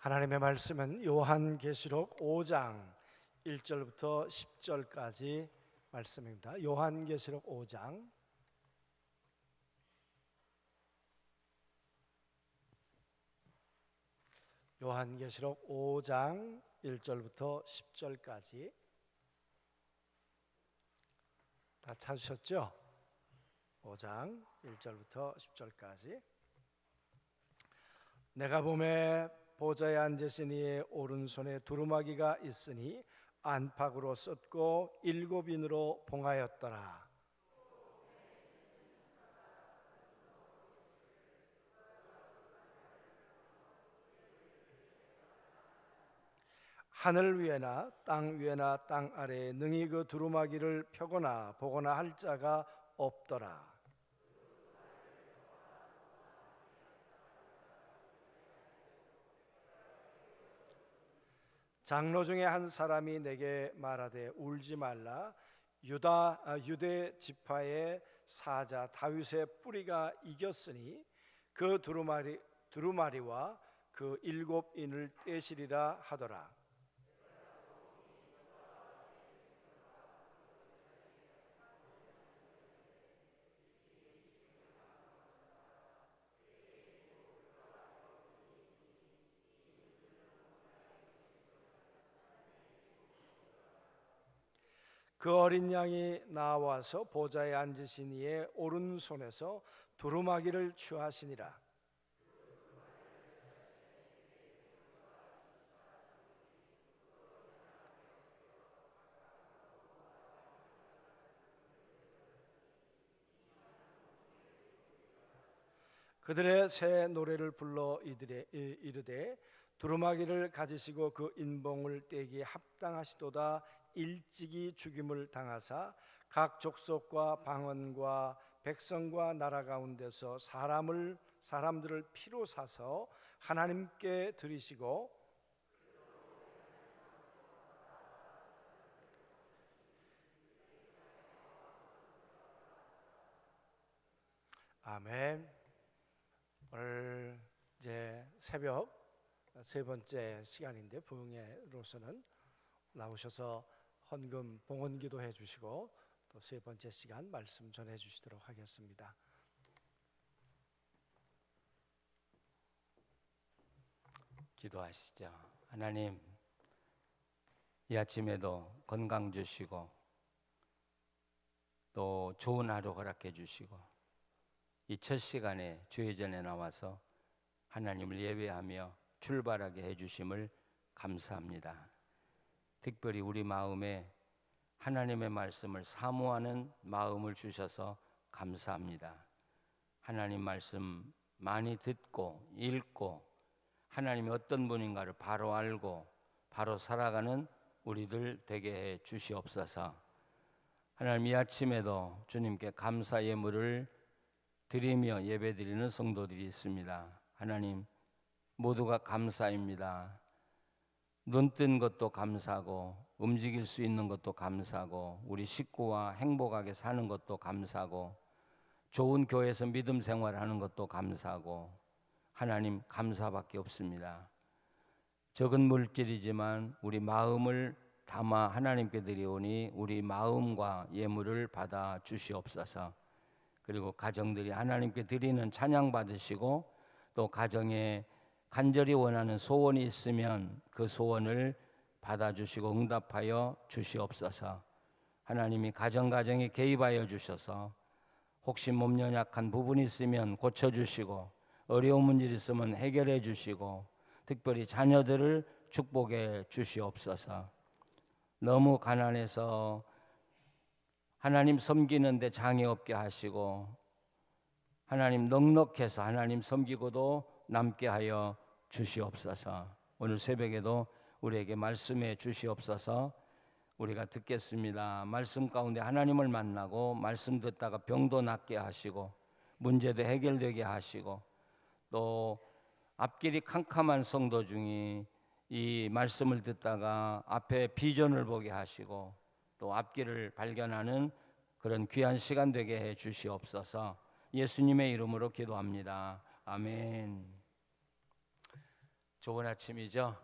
하나님의 말씀은 요한계시록 5장 1절부터 10절까지 말씀입니다. 요한계시록 5장 요한계시록 5장 1절부터 10절까지 다 찾으셨죠? 5장 1절부터 10절까지. 내가 보매 보좌에 앉으신 이의 오른손에 두루마기가 있으니 안팎으로 쏟고 7인으로 봉하였더라. 하늘 위에나 땅 위에나 땅 아래에 능히 그 두루마기를 펴거나 보거나 할 자가 없더라. 장로 중에 한 사람이 내게 말하되 울지 말라. 유대 지파의 사자 다윗의 뿌리가 이겼으니 그 두루마리와 그 7인을 떼시리라 하더라. 그 어린 양이 나와서 보좌에 앉으신 이의 오른손에서 두루마기를 취하시니라. 그들의 새 노래를 불러 이르되 두루마기를 가지시고 그 인봉을 떼기에 합당하시도다. 일찍이 죽임을 당하사 각 족속과 방언과 백성과 나라 가운데서 사람들을 피로 사서 하나님께 드리시고 아멘. 오늘 이제 새벽 세 번째 시간인데 부흥회로서는 나오셔서 헌금 봉헌기도 해주시고 또 세 번째 시간 말씀 전해주시도록 하겠습니다. 기도하시죠. 하나님, 이 아침에도 건강 주시고 또 좋은 하루 허락해 주시고 이 첫 시간에 주의 전에 나와서 하나님을 예배하며 출발하게 해주심을 감사합니다. 특별히 우리 마음에 하나님의 말씀을 사모하는 마음을 주셔서 감사합니다. 하나님 말씀 많이 듣고 읽고 하나님이 어떤 분인가를 바로 알고 바로 살아가는 우리들 되게 해 주시옵소서. 하나님, 이 아침에도 주님께 감사 예물을 드리며 예배드리는 성도들이 있습니다. 하나님, 모두가 감사입니다. 눈 뜬 것도 감사하고 움직일 수 있는 것도 감사하고 우리 식구와 행복하게 사는 것도 감사하고 좋은 교회에서 믿음 생활하는 것도 감사하고 하나님, 감사밖에 없습니다. 적은 물질이지만 우리 마음을 담아 하나님께 드리오니 우리 마음과 예물을 받아 주시옵소서. 그리고 가정들이 하나님께 드리는 찬양 받으시고 또 가정에 간절히 원하는 소원이 있으면 그 소원을 받아주시고 응답하여 주시옵소서. 하나님이 가정에 개입하여 주셔서 혹시 몸 연약한 부분이 있으면 고쳐주시고 어려운 문제 있으면 해결해 주시고 특별히 자녀들을 축복해 주시옵소서. 너무 가난해서 하나님 섬기는데 장애 없게 하시고 하나님 넉넉해서 하나님 섬기고도 남게 하여 주시옵소서. 오늘 새벽에도 우리에게 말씀해 주시옵소서. 우리가 듣겠습니다. 말씀 가운데 하나님을 만나고 말씀 듣다가 병도 낫게 하시고 문제도 해결되게 하시고 또 앞길이 캄캄한 성도 중에 이 말씀을 듣다가 앞에 비전을 보게 하시고 또 앞길을 발견하는 그런 귀한 시간 되게 해 주시옵소서. 예수님의 이름으로 기도합니다. 아멘. 좋은 아침이죠.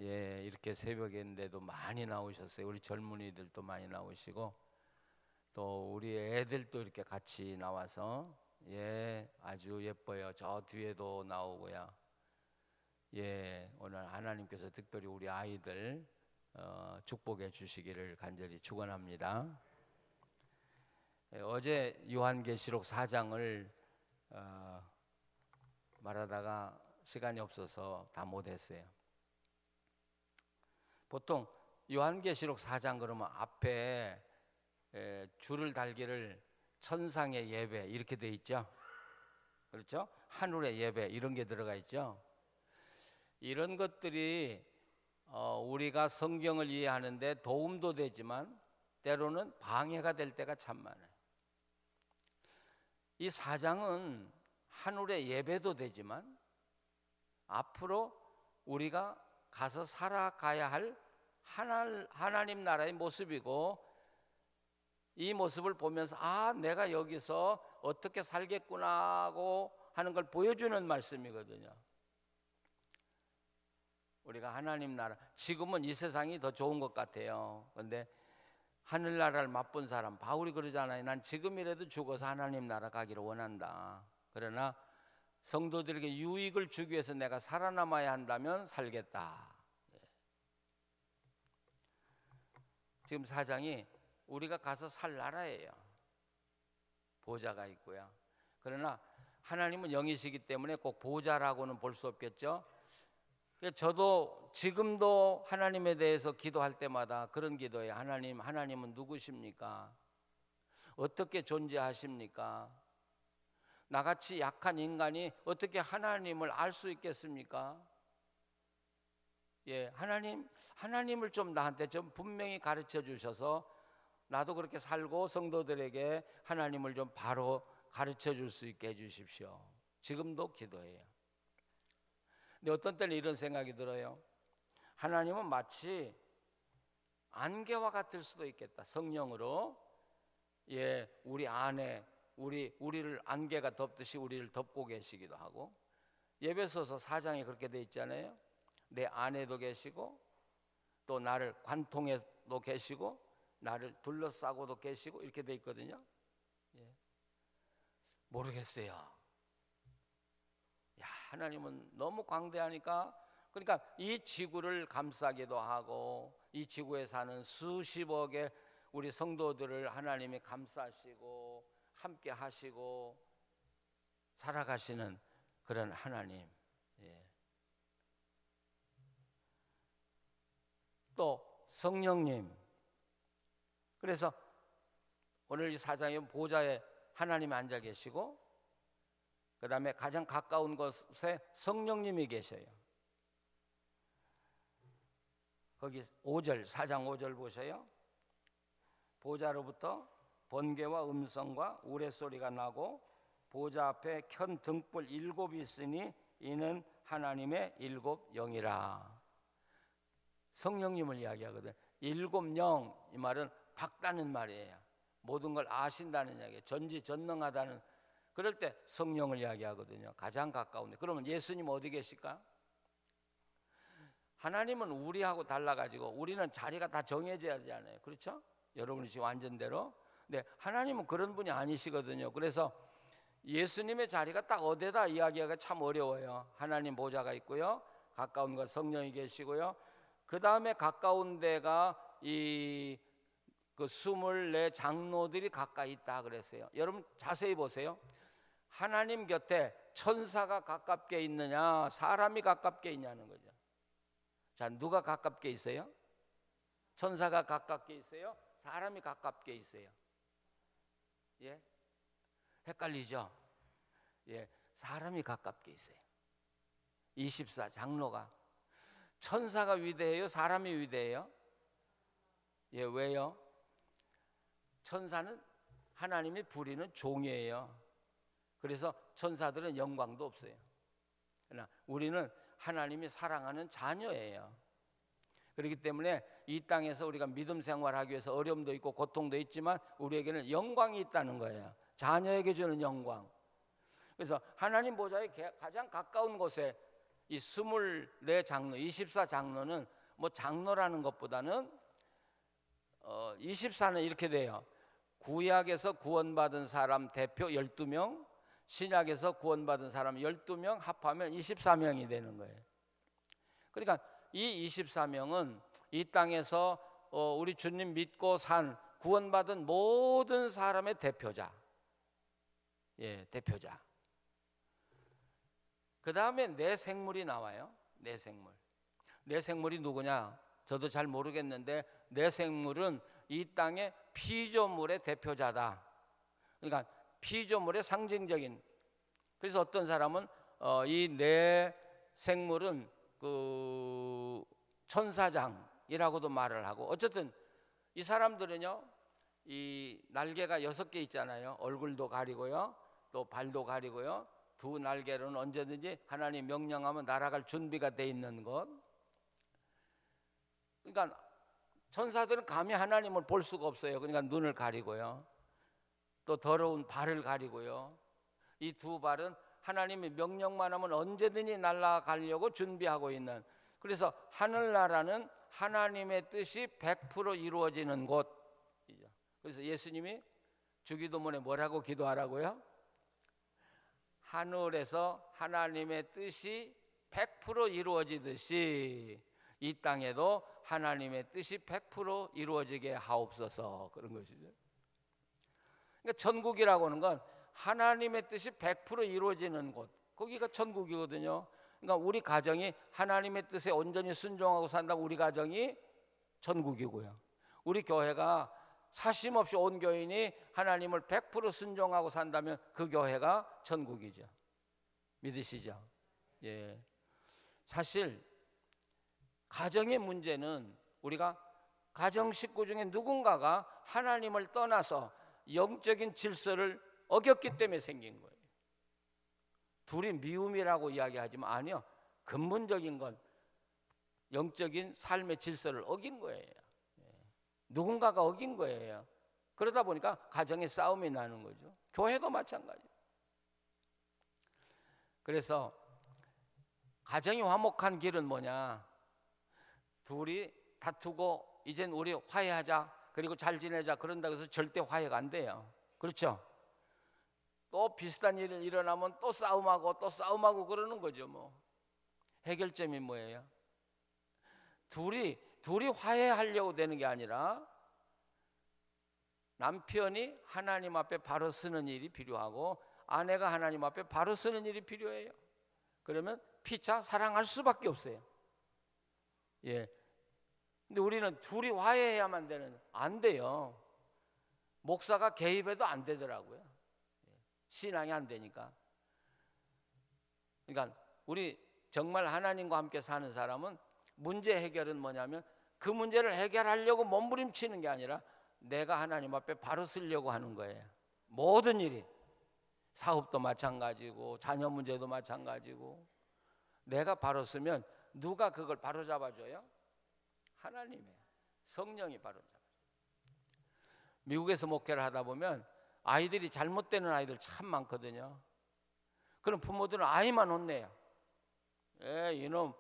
예, 이렇게 새벽인데도 많이 나오셨어요. 우리 젊은이들도 많이 나오시고 또 우리 애들도 이렇게 같이 나와서 예, 아주 예뻐요. 저 뒤에도 나오고요. 예, 오늘 하나님께서 특별히 우리 아이들 축복해 주시기를 간절히 축원합니다. 예, 어제 요한계시록 4장을 말하다가 시간이 없어서 다 못했어요. 보통 요한계시록 4장 그러면 앞에 줄을 달기를 천상의 예배 이렇게 돼 있죠. 그렇죠? 하늘의 예배 이런 게 들어가 있죠. 이런 것들이 우리가 성경을 이해하는데 도움도 되지만 때로는 방해가 될 때가 참 많아요. 이 4장은 하늘의 예배도 되지만 앞으로 우리가 가서 살아가야 할 하나님 나라의 모습이고 이 모습을 보면서 아 내가 여기서 어떻게 살겠구나 하고 하는 걸 보여주는 말씀이거든요. 우리가 하나님 나라 지금은 이 세상이 더 좋은 것 같아요. 그런데 하늘나라를 맛본 사람 바울이 그러잖아요. 난 지금이라도 죽어서 하나님 나라 가기를 원한다. 그러나 성도들에게 유익을 주기 위해서 내가 살아남아야 한다면 살겠다. 지금 4장이 우리가 가서 살 나라예요. 보좌가 있고요. 그러나 하나님은 영이시기 때문에 꼭 보좌라고는 볼 수 없겠죠. 저도 지금도 하나님에 대해서 기도할 때마다 그런 기도예요. 하나님은 누구십니까? 어떻게 존재하십니까? 나같이 약한 인간이 어떻게 하나님을 알 수 있겠습니까? 예, 하나님을 좀 나한테 좀 분명히 가르쳐 주셔서 나도 그렇게 살고 성도들에게 하나님을 좀 바로 가르쳐 줄 수 있게 해 주십시오. 지금도 기도해요. 근데 어떤 때는 이런 생각이 들어요. 하나님은 마치 안개와 같을 수도 있겠다. 성령으로 예, 우리 안에 우리를 안개가 덮듯이 우리를 덮고 계시기도 하고 에베소서 4장에 그렇게 돼 있잖아요. 내 안에도 계시고 또 나를 관통해도 계시고 나를 둘러싸고도 계시고 이렇게 돼 있거든요. 예. 모르겠어요. 야, 하나님은 너무 광대하니까 그러니까 이 지구를 감싸기도 하고 이 지구에 사는 수십억의 우리 성도들을 하나님이 감싸시고 함께 하시고 살아가시는 그런 하나님. 예. 또 성령님. 그래서 오늘 이 4장에 보좌에 하나님이 앉아 계시고 그 다음에 가장 가까운 곳에 성령님이 계셔요. 거기 5절 4장 5절 보세요. 보좌로부터 번개와 음성과 우레소리가 나고 보좌 앞에 켠 등불 7이 있으니 이는 하나님의 7 영이라. 성령님을 이야기하거든. 7 영, 이 말은 밝다는 말이에요. 모든 걸 아신다는 이야기예요. 전지전능하다는. 그럴 때 성령을 이야기하거든요. 가장 가까운데. 그러면 예수님 어디 계실까? 하나님은 우리하고 달라가지고 우리는 자리가 다 정해져야 되잖아요. 그렇죠? 여러분이 지금 완전대로. 근데 하나님은 그런 분이 아니시거든요. 그래서 예수님의 자리가 딱 어디다 이야기하기가 참 어려워요. 하나님 보좌가 있고요. 가까운 것 성령이 계시고요. 그 다음에 가까운 데가 그 24 장로들이 가까이 있다 그랬어요. 여러분 자세히 보세요. 하나님 곁에 천사가 가깝게 있느냐 사람이 가깝게 있냐는 거죠. 자, 누가 가깝게 있어요? 천사가 가깝게 있어요? 사람이 가깝게 있어요? 예? 헷갈리죠? 예, 사람이 가깝게 있어요. 24 장로가. 천사가 위대해요? 사람이 위대해요? 예, 왜요? 천사는 하나님이 부리는 종이에요. 그래서 천사들은 영광도 없어요. 그러나 우리는 하나님이 사랑하는 자녀예요. 그렇기 때문에 이 땅에서 우리가 믿음 생활하기 위해서 어려움도 있고 고통도 있지만 우리에게는 영광이 있다는 거예요. 자녀에게 주는 영광. 그래서 하나님 보좌에 가장 가까운 곳에 이 24장로, 24장로는 뭐 장로라는 것보다는 24는 이렇게 돼요. 구약에서 구원받은 사람 대표 12명, 신약에서 구원받은 사람 12명 합하면 24명이 되는 거예요. 그러니까 이 24명은 이 땅에서 우리 주님 믿고 산 구원받은 모든 사람의 대표자. 예, 대표자. 그 다음에 내 생물이 나와요. 내 생물. 내 생물이 누구냐? 저도 잘 모르겠는데 내 생물은 이 땅의 피조물의 대표자다. 그러니까 피조물의 상징적인. 그래서 어떤 사람은 이 내 생물은 그 천사장이라고도 말을 하고, 어쨌든 이 사람들은요, 이 날개가 6개 있잖아요. 얼굴도 가리고요, 또 발도 가리고요. 두 날개로는 언제든지 하나님 명령하면 날아갈 준비가 돼 있는 것. 그러니까 천사들은 감히 하나님을 볼 수가 없어요. 그러니까 눈을 가리고요, 또 더러운 발을 가리고요. 이 두 발은 하나님이 명령만 하면 언제든지 날아가려고 준비하고 있는. 그래서 하늘나라는 하나님의 뜻이 100% 이루어지는 곳이죠. 그래서 예수님이 주기도문에 뭐라고 기도하라고요? 하늘에서 하나님의 뜻이 100% 이루어지듯이 이 땅에도 하나님의 뜻이 100% 이루어지게 하옵소서, 그런 것이죠. 그러니까 천국이라고 하는 건 하나님의 뜻이 100% 이루어지는 곳, 거기가 천국이거든요. 그러니까 우리 가정이 하나님의 뜻에 온전히 순종하고 산다면 우리 가정이 천국이고요. 우리 교회가 사심없이 온 교인이 하나님을 100% 순종하고 산다면 그 교회가 천국이죠. 믿으시죠? 예. 사실 가정의 문제는 우리가 가정 식구 중에 누군가가 하나님을 떠나서 영적인 질서를 어겼기 때문에 생긴 거예요. 둘이 미움이라고 이야기하지만 아니요, 근본적인 건 영적인 삶의 질서를 어긴 거예요. 누군가가 어긴 거예요. 그러다 보니까 가정에 싸움이 나는 거죠. 교회도 마찬가지예요. 그래서 가정이 화목한 길은 뭐냐? 둘이 다투고 이젠 우리 화해하자, 그리고 잘 지내자 그런다고 해서 절대 화해가 안 돼요. 그렇죠? 또 비슷한 일이 일어나면 또 싸움하고 그러는 거죠. 뭐 해결점이 뭐예요? 둘이 화해하려고 되는 게 아니라 남편이 하나님 앞에 바로 서는 일이 필요하고 아내가 하나님 앞에 바로 서는 일이 필요해요. 그러면 피차 사랑할 수밖에 없어요. 예. 근데 우리는 둘이 화해해야만 되는, 안 돼요. 목사가 개입해도 안 되더라고요. 신앙이 안 되니까. 그러니까 우리 정말 하나님과 함께 사는 사람은 문제 해결은 뭐냐면 그 문제를 해결하려고 몸부림치는 게 아니라 내가 하나님 앞에 바로 서려고 하는 거예요. 모든 일이, 사업도 마찬가지고 자녀 문제도 마찬가지고, 내가 바로 서면 누가 그걸 바로 잡아줘요? 하나님의 성령이 바로 잡아줘요. 미국에서 목회를 하다 보면 아이들이 잘못되는 아이들 참 많거든요. 그럼 부모들은 아이만 혼내요. 이놈,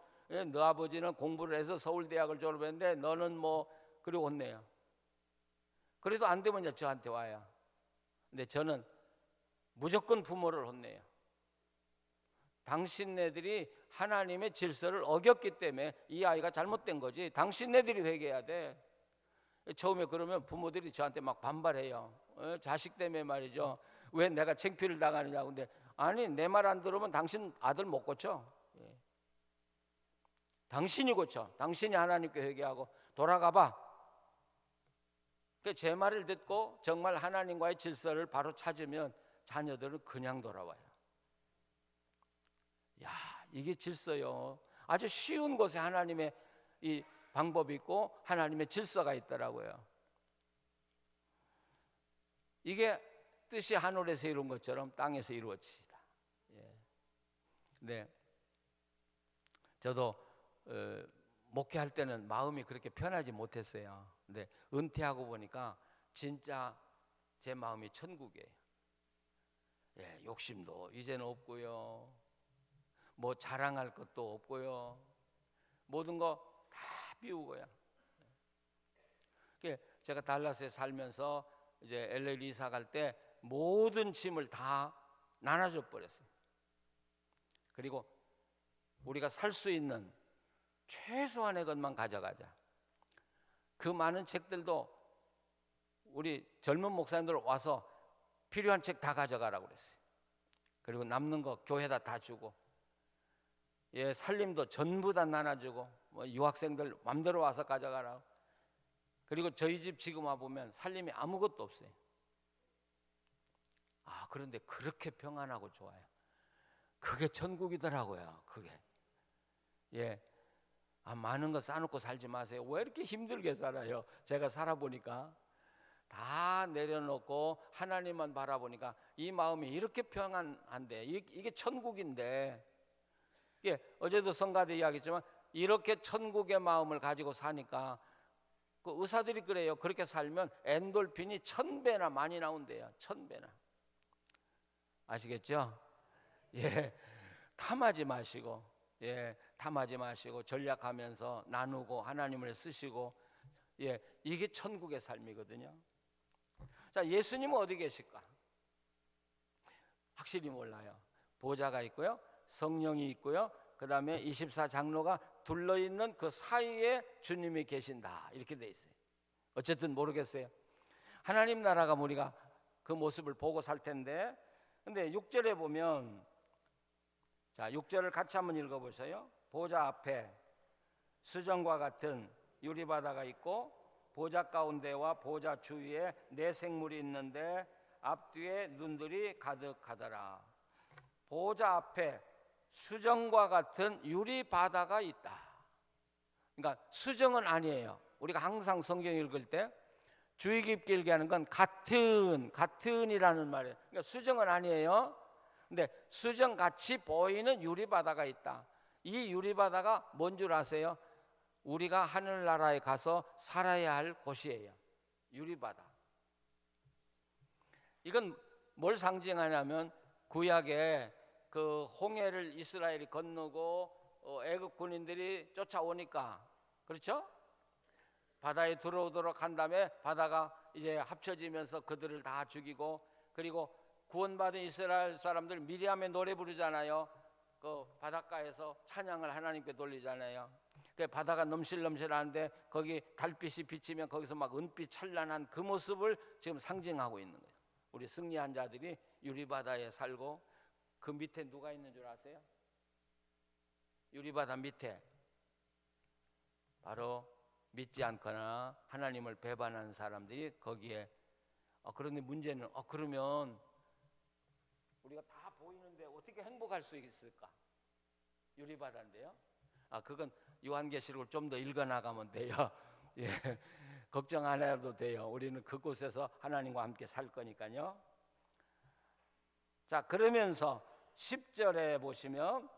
너 아버지는 공부를 해서 서울대학을 졸업했는데 너는 뭐, 그리고 혼내요. 그래도 안 되면 이제 저한테 와요. 근데 저는 무조건 부모를 혼내요. 당신네들이 하나님의 질서를 어겼기 때문에 이 아이가 잘못된 거지, 당신네들이 회개해야 돼. 처음에 그러면 부모들이 저한테 막 반발해요. 자식 때문에 말이죠. 왜 내가 창피를 당하느냐고. 근데 아니, 내 말 안 들으면 당신 아들 못 고쳐. 당신이 고쳐. 당신이 하나님께 회개하고 돌아가 봐. 제 말을 듣고 정말 하나님과의 질서를 바로 찾으면 자녀들은 그냥 돌아와요. 야, 이게 질서요. 아주 쉬운 곳에 하나님의 이 방법이 있고 하나님의 질서가 있더라고요. 이게 뜻이 하늘에서 이룬 것처럼 땅에서 이루어지다. 네, 저도 목회할 때는 마음이 그렇게 편하지 못했어요. 근데 은퇴하고 보니까 진짜 제 마음이 천국이에요. 욕심도 이제는 없고요. 뭐 자랑할 것도 없고요. 모든 거 다 비우고요. 제가 달라스에 살면서 이제 LA 이사 갈 때 모든 짐을 다 나눠줘 버렸어요. 그리고 우리가 살 수 있는 최소한의 것만 가져가자. 그 많은 책들도 우리 젊은 목사님들 와서 필요한 책 다 가져가라고 그랬어요. 그리고 남는 거 교회에다 다 주고, 살림도 전부 다 나눠주고, 유학생들 맘대로 와서 가져가라고. 그리고 저희 집 지금 와보면 살림이 아무것도 없어요. 그런데 그렇게 평안하고 좋아요. 그게 천국이더라고요. 그게. 많은 거 싸놓고 살지 마세요. 왜 이렇게 힘들게 살아요? 제가 살아보니까 다 내려놓고 하나님만 바라보니까 이 마음이 이렇게 평안한데, 이게 천국인데, 어제도 성가대 이야기했지만 이렇게 천국의 마음을 가지고 사니까 그 의사들이 그래요. 그렇게 살면 엔돌핀이 1000배나 많이 나온대요. 1000배나. 아시겠죠? 탐하지 마시고, 탐하지 마시고 전략하면서 나누고 하나님을 쓰시고, 이게 천국의 삶이거든요. 자, 예수님은 어디 계실까? 확실히 몰라요. 보좌가 있고요, 성령이 있고요, 그 다음에 24장로가 둘러있는 그 사이에 주님이 계신다, 이렇게 돼 있어요. 어쨌든 모르겠어요. 하나님 나라가 우리가 그 모습을 보고 살 텐데, 근데 6절에 보면, 자, 6절을 같이 한번 읽어보세요. 보좌 앞에 수정과 같은 유리바다가 있고 보좌 가운데와 보좌 주위에 네 생물이 있는데 앞뒤에 눈들이 가득하더라. 보좌 앞에 수정과 같은 유리바다가 있다. 그러니까 수정은 아니에요. 우리가 항상 성경 읽을 때 주의 깊게 얘기하는 건 같은이라는 말이에요. 그러니까 수정은 아니에요. 근데 수정같이 보이는 유리바다가 있다. 이 유리바다가 뭔 줄 아세요? 우리가 하늘나라에 가서 살아야 할 곳이에요. 유리바다. 이건 뭘 상징하냐면, 구약에 그 홍해를 이스라엘이 건너고 애굽 군인들이 쫓아오니까, 그렇죠? 바다에 들어오도록 한 다음에 바다가 이제 합쳐지면서 그들을 다 죽이고, 그리고 구원받은 이스라엘 사람들 미리암의 노래 부르잖아요. 그 바닷가에서 찬양을 하나님께 돌리잖아요. 그 바다가 넘실넘실하는데 거기 달빛이 비치면 거기서 막 은빛 찬란한 그 모습을 지금 상징하고 있는 거예요. 우리 승리한 자들이 유리바다에 살고, 그 밑에 누가 있는 줄 아세요? 유리바다 밑에 바로 믿지 않거나 하나님을 배반한 사람들이 거기에. 그런데 문제는 그러면 우리가 다 보이는데 어떻게 행복할 수 있을까? 유리바다인데요. 그건 요한계시록을 좀 더 읽어나가면 돼요. 걱정 안 해도 돼요. 우리는 그곳에서 하나님과 함께 살 거니까요. 자, 그러면서 10절에 보시면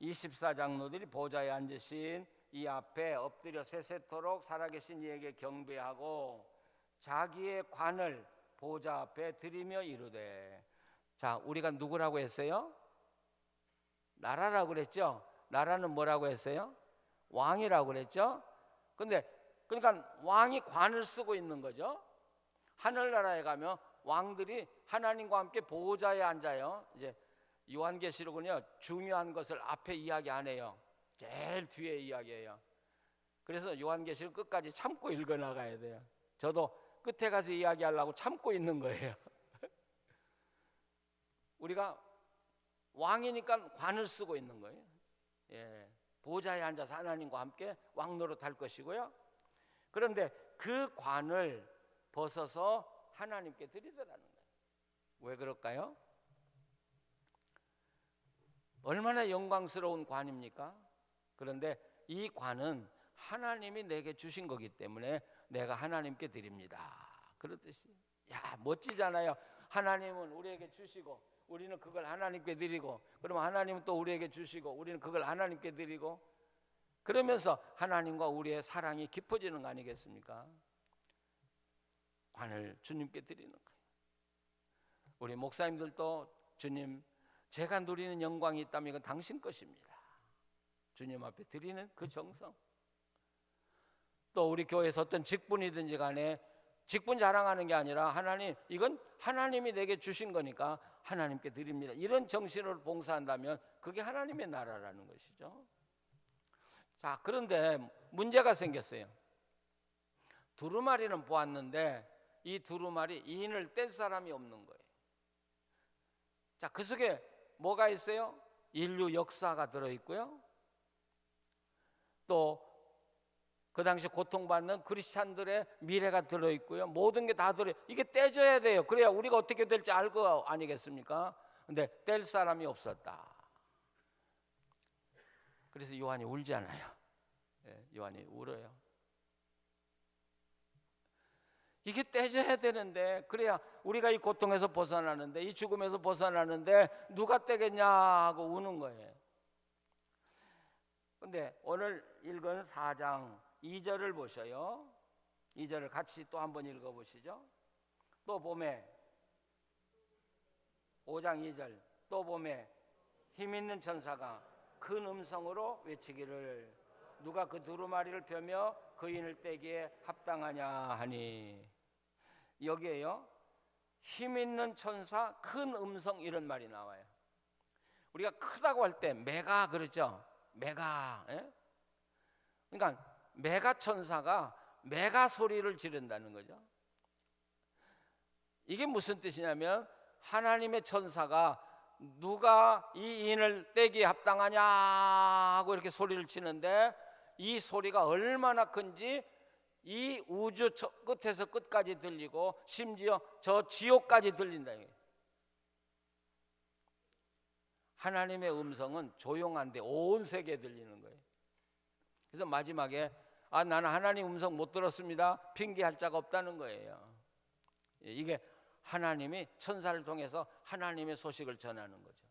24장로들이 보좌에 앉으신 이 앞에 엎드려 세세토록 살아계신 이에게 경배하고 자기의 관을 보좌 앞에 드리며 이르되. 자, 우리가 누구라고 했어요? 나라라고 그랬죠? 나라는 뭐라고 했어요? 왕이라고 그랬죠? 근데 그러니까 왕이 관을 쓰고 있는 거죠. 하늘나라에 가면 왕들이 하나님과 함께 보좌에 앉아요. 이제 요한계시록은요, 중요한 것을 앞에 이야기 안 해요. 제일 뒤에 이야기해요. 그래서 요한계시록 끝까지 참고 읽어 나가야 돼요. 저도 끝에 가서 이야기하려고 참고 있는 거예요. 우리가 왕이니까 관을 쓰고 있는 거예요. 보좌에 앉아서 하나님과 함께 왕노릇 할 것이고요. 그런데 그 관을 벗어서 하나님께 드리더라는 거예요. 왜 그럴까요? 얼마나 영광스러운 관입니까? 그런데 이 관은 하나님이 내게 주신 거기 때문에 내가 하나님께 드립니다. 그렇듯이. 멋지잖아요. 하나님은 우리에게 주시고 우리는 그걸 하나님께 드리고, 그러면 하나님은 또 우리에게 주시고 우리는 그걸 하나님께 드리고, 그러면서 하나님과 우리의 사랑이 깊어지는 거 아니겠습니까? 관을 주님께 드리는 거예요. 우리 목사님들도 주님, 제가 누리는 영광이 있다면 이건 당신 것입니다. 주님 앞에 드리는 그 정성. 또 우리 교회에서 어떤 직분이든지 간에 직분 자랑하는 게 아니라 하나님, 이건 하나님이 내게 주신 거니까 하나님께 드립니다. 이런 정신으로 봉사한다면 그게 하나님의 나라라는 것이죠. 자, 그런데 문제가 생겼어요. 두루마리는 보았는데 이 두루마리 인을 뗄 사람이 없는 거예요. 자, 그 속에 뭐가 있어요? 인류 역사가 들어있고요. 또 그 당시 고통받는 크리스찬들의 미래가 들어있고요. 모든 게 다 들어있어요. 이게 떼져야 돼요. 그래야 우리가 어떻게 될지 알 거 아니겠습니까? 근데 뗄 사람이 없었다. 그래서 요한이 울잖아요. 요한이 울어요. 이게 떼져야 되는데, 그래야 우리가 이 고통에서 벗어나는데, 이 죽음에서 벗어나는데 누가 떼겠냐 하고 우는 거예요. 근데 오늘 읽은 4장 2절을 보셔요. 2절을 같이 또 한번 읽어보시죠. 또 봄에 5장 2절, 또 봄에 힘있는 천사가 큰 음성으로 외치기를 누가 그 두루마리를 펴며 그 인을 떼기에 합당하냐 하니. 여기에요, 힘있는 천사, 큰 음성, 이런 말이 나와요. 우리가 크다고 할 때 메가 그러죠. 메가. 그러니까 메가 천사가 메가 소리를 지른다는 거죠. 이게 무슨 뜻이냐면 하나님의 천사가 누가 이 인을 떼기에 합당하냐 하고 이렇게 소리를 치는데, 이 소리가 얼마나 큰지 이 우주 끝에서 끝까지 들리고 심지어 저 지옥까지 들린다. 하나님의 음성은 조용한데 온 세계에 들리는 거예요. 그래서 마지막에 나는 하나님 음성 못 들었습니다, 핑계할 자가 없다는 거예요. 이게 하나님이 천사를 통해서 하나님의 소식을 전하는 거죠.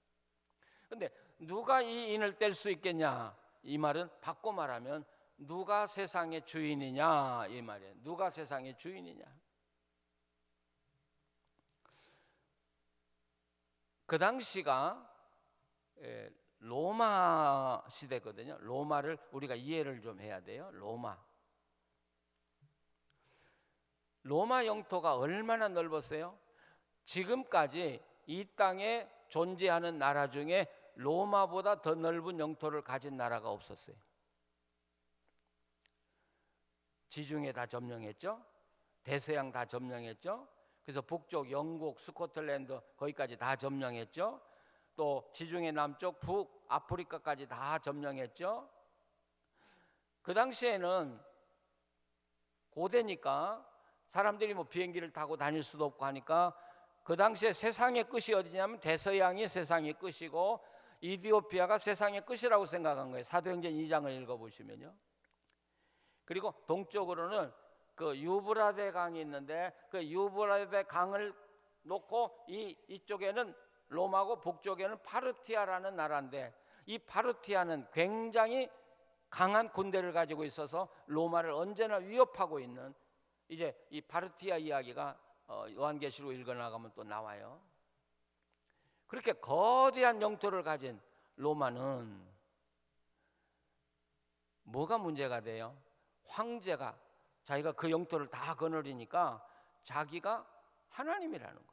그런데 누가 이 인을 뗄 수 있겠냐? 이 말은 바꿔 말하면 누가 세상의 주인이냐 이 말이에요. 누가 세상의 주인이냐. 그 당시가 로마 시대거든요. 로마를 우리가 이해를 좀 해야 돼요. 로마 영토가 얼마나 넓었어요? 지금까지 이 땅에 존재하는 나라 중에 로마보다 더 넓은 영토를 가진 나라가 없었어요. 지중해 다 점령했죠. 대서양 다 점령했죠. 그래서 북쪽 영국, 스코틀랜드 거기까지 다 점령했죠. 또 지중해 남쪽 북 아프리카까지 다 점령했죠. 그 당시에는 고대니까 사람들이 뭐 비행기를 타고 다닐 수도 없고 하니까 그 당시에 세상의 끝이 어디냐면 대서양이 세상의 끝이고 이디오피아가 세상의 끝이라고 생각한 거예요. 사도행전 2장을 읽어보시면요. 그리고 동쪽으로는 그 유브라데 강이 있는데 그 유브라데 강을 놓고 이쪽에는 로마고 북쪽에는 파르티아라는 나라인데, 이 파르티아는 굉장히 강한 군대를 가지고 있어서 로마를 언제나 위협하고 있는, 이제 이 파르티아 이야기가 요한계시록 읽어나가면 또 나와요. 그렇게 거대한 영토를 가진 로마는 뭐가 문제가 돼요? 황제가 자기가 그 영토를 다 거느리니까 자기가 하나님이라는 거예요.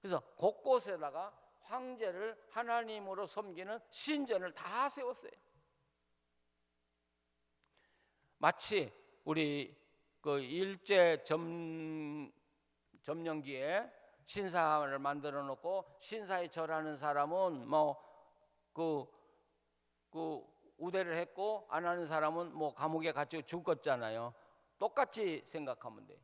그래서 곳곳에다가 황제를 하나님으로 섬기는 신전을 다 세웠어요. 마치 우리 그 일제 점령기에 신사를 만들어 놓고 신사에 절하는 사람은 그 우대를 했고 안 하는 사람은 감옥에 갇혀 죽었잖아요. 똑같이 생각하면 돼요.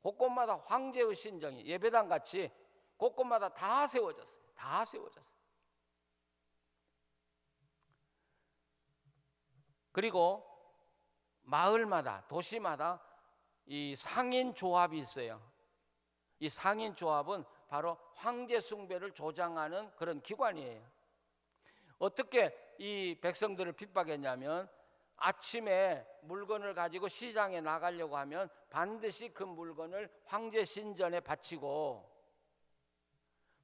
곳곳마다 황제의 신정이 예배당 같이 곳곳마다 다 세워졌어요. 다 세워졌어요. 그리고 마을마다 도시마다 이 상인 조합이 있어요. 이 상인 조합은 바로 황제 숭배를 조장하는 그런 기관이에요. 어떻게 이 백성들을 핍박했냐면 아침에 물건을 가지고 시장에 나가려고 하면 반드시 그 물건을 황제 신전에 바치고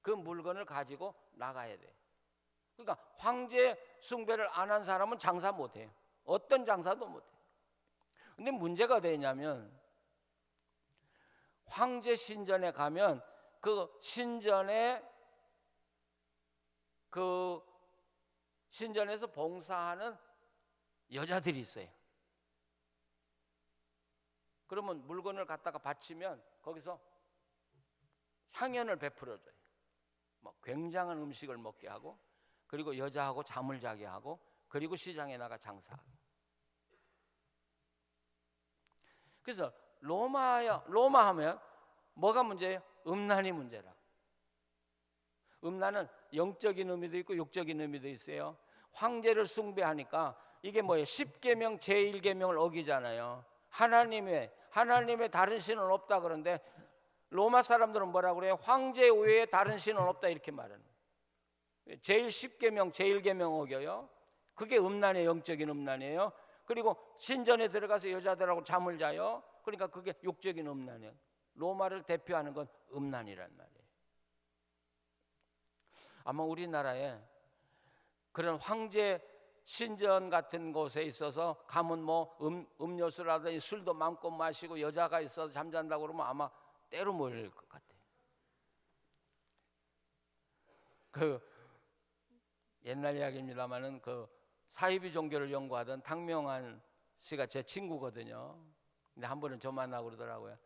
그 물건을 가지고 나가야 돼. 그러니까 황제 숭배를 안 한 사람은 장사 못 해요. 어떤 장사도 못 해요. 근데 문제가 되냐면 황제 신전에 가면 그 신전에서 봉사하는 여자들이 있어요. 그러면 물건을 갖다가 바치면 거기서 향연을 베풀어줘요. 뭐 굉장한 음식을 먹게 하고, 그리고 여자하고 잠을 자게 하고, 그리고 시장에 나가 장사하고. 그래서 로마 하면 뭐가 문제예요? 음란이 문제라. 음란은 영적인 의미도 있고 육적인 의미도 있어요. 황제를 숭배하니까 이게 뭐예요? 10계명 제1계명을 어기잖아요. 하나님의 다른 신은 없다. 그런데 로마 사람들은 뭐라 그래요? 황제 외에 다른 신은 없다 이렇게 말하는 거예요. 제일 10계명 제1계명 어겨요. 그게 음란이에요. 영적인 음란이에요. 그리고 신전에 들어가서 여자들하고 잠을 자요. 그러니까 그게 육적인 음란이에요. 로마를 대표하는 건 음란이란 말이에요. 아마 우리나라에 그런 황제 신전 같은 곳에 있어서 가면 뭐 음료수라든지 술도 마음껏 마시고 여자가 있어서 잠잔다고 그러면 아마 때로 몰릴 것 같아요. 그 옛날 이야기입니다만은 그 사이비 종교를 연구하던 탕명환 씨가 제 친구거든요. 근데 한 번은 저 만나고 그러더라고요.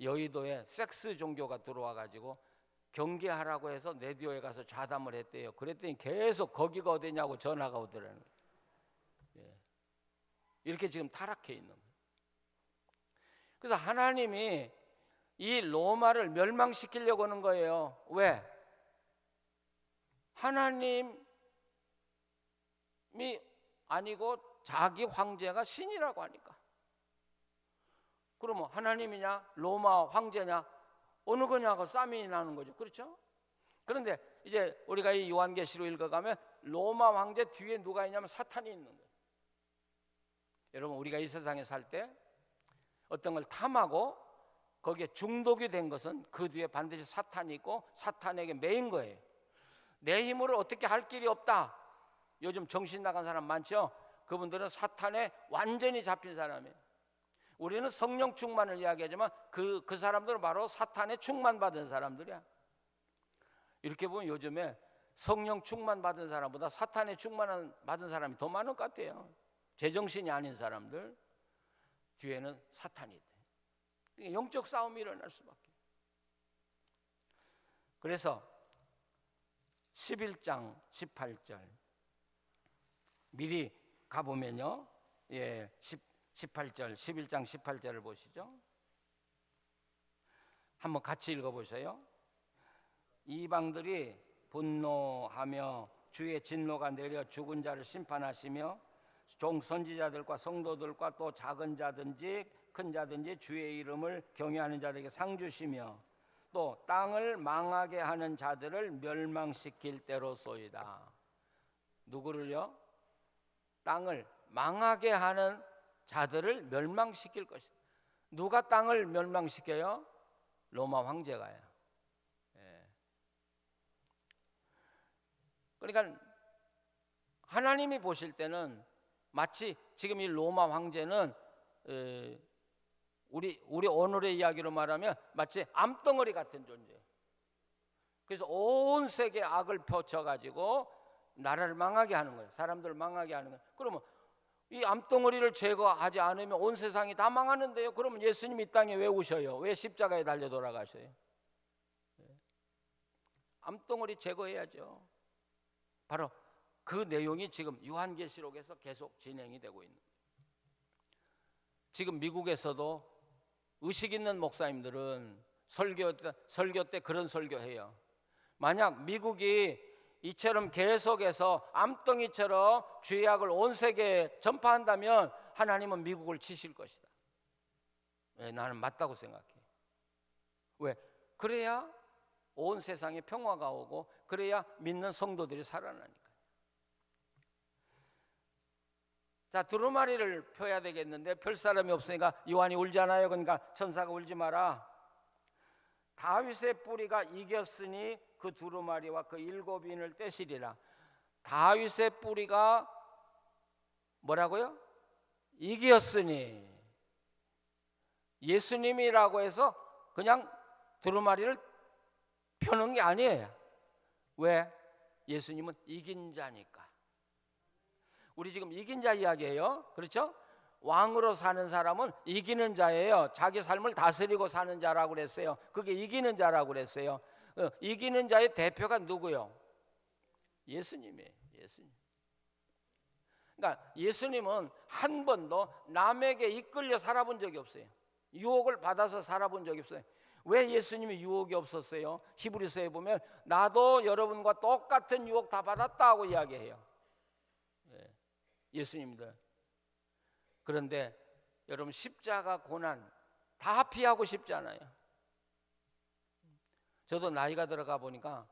여의도에 섹스 종교가 들어와 가지고 경계하라고 해서 라디오에 가서 좌담을 했대요. 그랬더니 계속 거기가 어디냐고 전화가 오더라는 거예요. 예. 이렇게 지금 타락해 있는 거예요. 그래서 하나님이 이 로마를 멸망시키려고 하는 거예요. 왜? 하나님이 아니고 자기 황제가 신이라고 하니까. 그러면 하나님이냐 로마 황제냐 어느 거냐고 싸움이 나는 거죠. 그렇죠? 그런데 이제 우리가 이 요한계시로 읽어가면 로마 황제 뒤에 누가 있냐면 사탄이 있는 거예요. 여러분 우리가 이 세상에 살 때 어떤 걸 탐하고 거기에 중독이 된 것은 그 뒤에 반드시 사탄이 있고 사탄에게 매인 거예요. 내 힘으로 어떻게 할 길이 없다. 요즘 정신 나간 사람 많죠? 그분들은 사탄에 완전히 잡힌 사람이에요. 우리는 성령 충만을 이야기하지만 그 사람들은 바로 사탄에 충만받은 사람들이야. 이렇게 보면 요즘에 성령 충만받은 사람보다 사탄에 충만받은 사람이 더 많은 것 같아요. 제정신이 아닌 사람들 뒤에는 사탄이 있대. 영적 싸움이 일어날 수밖에. 그래서 11장 18절 미리 가보면요. 18절 11장 18절을 보시죠. 한번 같이 읽어보세요. 이방들이 분노하며 주의 진노가 내려 죽은 자를 심판하시며 종 선지자들과 성도들과 또 작은 자든지 큰 자든지 주의 이름을 경외하는 자들에게 상 주시며 또 땅을 망하게 하는 자들을 멸망시킬 때로소이다. 누구를요? 땅을 망하게 하는 자들을 멸망시킬 것이다. 누가 땅을 멸망시켜요? 로마 황제가요. 그러니까 하나님이 보실 때는 마치 지금 이 로마 황제는 우리 오늘의 이야기로 말하면 마치 암덩어리 같은 존재예요. 그래서 온 세계에 악을 펼쳐가지고 나라를 망하게 하는 거예요. 사람들을 망하게 하는 거예요. 그러면 이 암덩어리를 제거하지 않으면 온 세상이 다 망하는데요. 그러면 예수님 이 땅에 왜 오셔요? 왜 십자가에 달려 돌아가셔요? 암덩어리 제거해야죠. 바로 그 내용이 지금 요한계시록에서 계속 진행이 되고 있는 거예요. 지금 미국에서도 의식 있는 목사님들은 설교 때 그런 설교해요. 만약 미국이 이처럼 계속해서 암덩이처럼 죄악을 온 세계에 전파한다면 하나님은 미국을 치실 것이다. 나는 맞다고 생각해. 왜? 그래야 온 세상에 평화가 오고 그래야 믿는 성도들이 살아나니까. 자, 두루마리를 펴야 되겠는데 펼 사람이 없으니까 요한이 울잖아요. 그러니까 천사가 울지 마라. 다윗의 뿌리가 이겼으니 그 두루마리와 그 7인을 떼시리라. 다윗의 뿌리가 뭐라고요? 이기었으니. 예수님이라고 해서 그냥 두루마리를 펴는 게 아니에요. 왜? 예수님은 이긴 자니까. 우리 지금 이긴 자 이야기예요. 그렇죠? 왕으로 사는 사람은 이기는 자예요. 자기 삶을 다스리고 사는 자라고 그랬어요. 그게 이기는 자라고 그랬어요. 이기는 자의 대표가 누구요? 예수님이에요. 예수님. 그러니까 예수님은 한 번도 남에게 이끌려 살아본 적이 없어요. 유혹을 받아서 살아본 적이 없어요. 왜 예수님이 유혹이 없었어요? 히브리서에 보면 나도 여러분과 똑같은 유혹 다 받았다고 이야기해요. 예수님들. 그런데 여러분 십자가 고난 다 피하고 싶잖아요. 저도 나이가 들어가 보니까